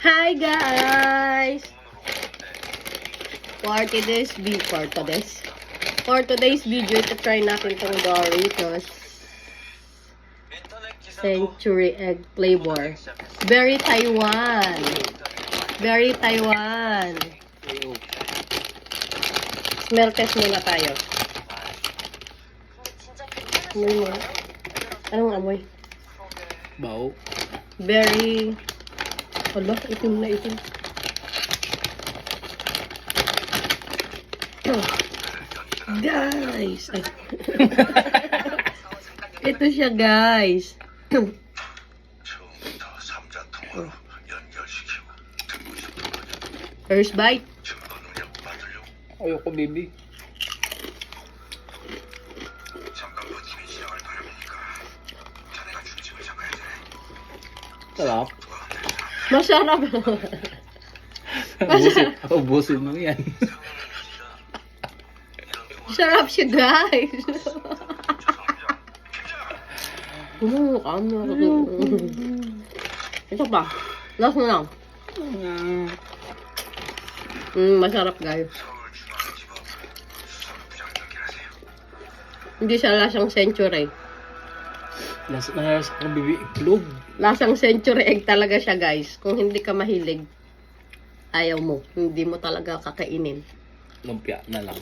Hi guys! For today's video, ito try natin itong Doritos Century Egg Flavor. Very Taiwan. Very Taiwan. Smell test muna tayo. Amoy mo. Anong amoy? Bao. Very... Hala, itim na itim. Guys! Ay. Ito siya, guys. First bite. Ayoko, baby. Sarap. Masarap. Ubusin mo yan. Sarap siya, guys. Ano? Ito pa. Last na lang. Masarap, guys. Hindi siya lasang century. Lasang baby itlog. Lasang century egg talaga siya, guys. Kung hindi ka mahilig, ayaw mo. Hindi mo talaga kakainin. Lumpia na lang.